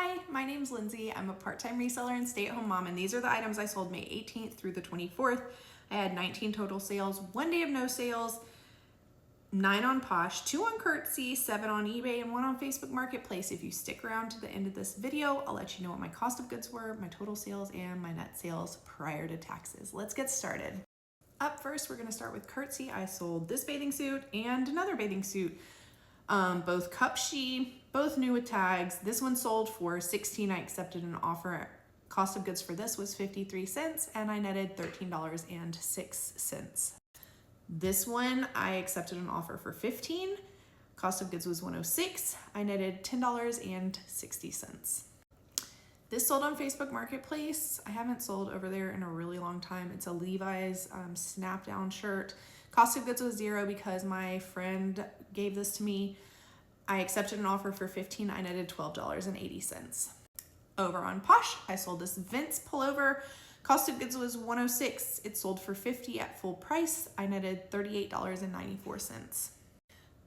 Hi, my name's Lindsay. I'm a part-time reseller and stay-at-home mom, and these are the items I sold May 18th through the 24th. I had 19 total sales, 1 day of no sales, 9 on Posh, 2 on Curtsy, 7 on eBay, and 1 on Facebook Marketplace. If you stick around to the end of this video, I'll let you know what my cost of goods were, my total sales, and my net sales prior to taxes. Let's get started. Up first, we're gonna start with Curtsy. I sold this bathing suit and another bathing suit. Both cup she, both new with tags. This one sold for $16. I accepted an offer. Cost of goods for this was 53 cents and I netted $13.06. This one I accepted an offer for 15. Cost of goods was 106. I netted $10.60. This sold on Facebook Marketplace. I haven't sold over there in a really long time. It's a Levi's snap down shirt. Cost of goods was 0 because my friend gave this to me. I accepted an offer for 15. I netted $12.80. Over on Posh, I sold this Vince pullover. Cost of goods was 106. It sold for 50 at full price. I netted $38.94.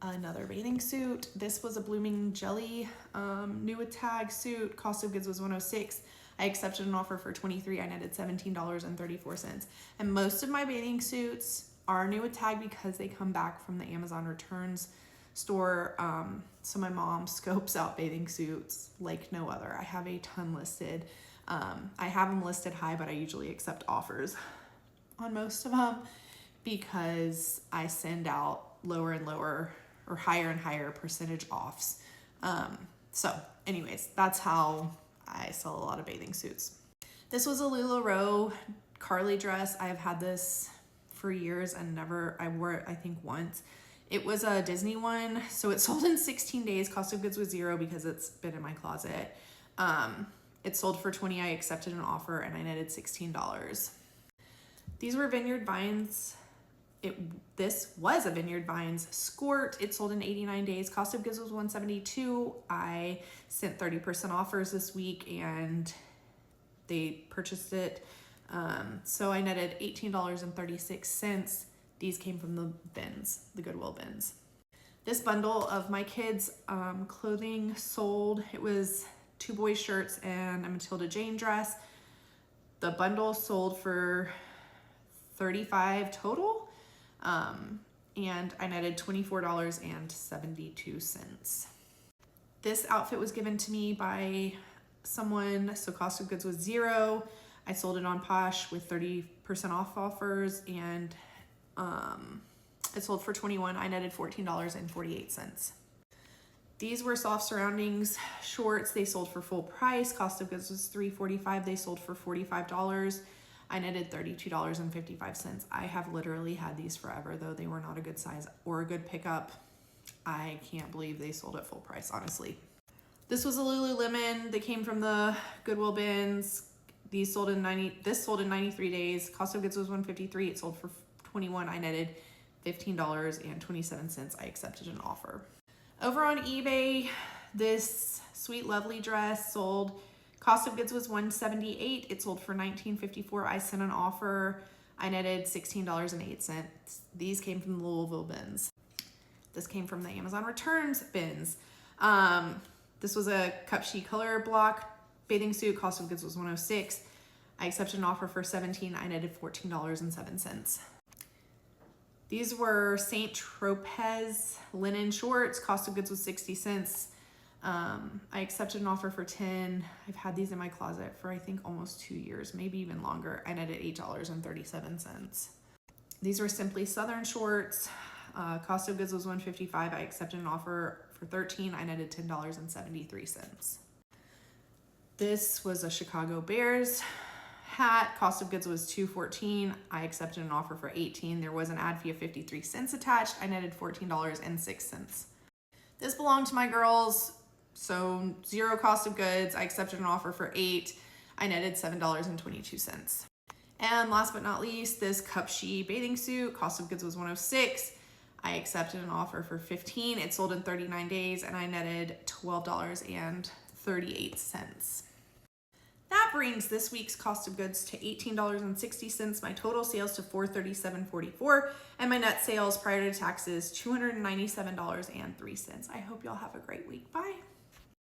Another bathing suit. This was a Blooming Jelly new with tag suit. Cost of goods was 106. I accepted an offer for 23. I netted $17.34. And most of my bathing suits are new with tag because they come back from the Amazon returns store. So my mom scopes out bathing suits like no other. I have a ton listed. I have them listed high, but I usually accept offers on most of them because I send out lower and lower or higher and higher percentage offs. So anyways, that's how I sell a lot of bathing suits. This was a LuLaRoe Carly dress. I have had this for years and I wore it I think once. It was a Disney one, so it sold in 16 days. Cost of goods was 0 because it's been in my closet. It sold for 20. I accepted an offer and I netted $16. These were Vineyard Vines. This was a Vineyard Vines skirt. It sold in 89 days. Cost of goods was 172. I sent 30% offers this week and they purchased it. So I netted $18.36. These came from the bins, the Goodwill bins. This bundle of my kids' clothing sold. It was 2 boys' shirts and a Matilda Jane dress. The bundle sold for $35 total. And I netted $24.72. This outfit was given to me by someone, so cost of goods was 0. I sold it on Posh with 30% off offers and it sold for 21. I netted $14.48. These were soft surroundings shorts. They sold for full price. Cost of goods was $3.45. They sold for $45. I netted $32.55. I have literally had these forever, though they were not a good size or a good pickup. I can't believe they sold at full price, honestly. This was a Lululemon that came from the Goodwill bins. This sold in 93 days. Cost of goods was $153. It sold for 21. I netted $15.27. I accepted an offer. Over on eBay, this Sweet Lovely dress sold. Cost of goods was $178. It sold for $19.54. I sent an offer. I netted $16.08. These came from the Louisville bins. This came from the Amazon returns bins. This was a cup she color block bathing suit. Cost of goods was $106. I accepted an offer for $17. I netted $14.07. These were St. Tropez linen shorts. Cost of goods was 60 cents. I accepted an offer for 10. I've had these in my closet for I think almost 2 years, maybe even longer. I netted $8.37. These were Simply Southern shorts. Cost of goods was $155. I accepted an offer for 13. I netted $10.73. This was a Chicago Bears hat. Cost of goods was $214. I accepted an offer for 18. There was an ad fee of 53 cents attached. I netted $14.06. This belonged to my girls, so 0 cost of goods. I accepted an offer for 8. I netted $7.22. And last but not least, this cup she bathing suit. Cost of goods was $106. I accepted an offer for 15. It sold in 39 days and I netted $12.38. That brings this week's cost of goods to $18.60, my total sales to $437.44, and my net sales prior to taxes $297.03. I hope y'all have a great week. Bye.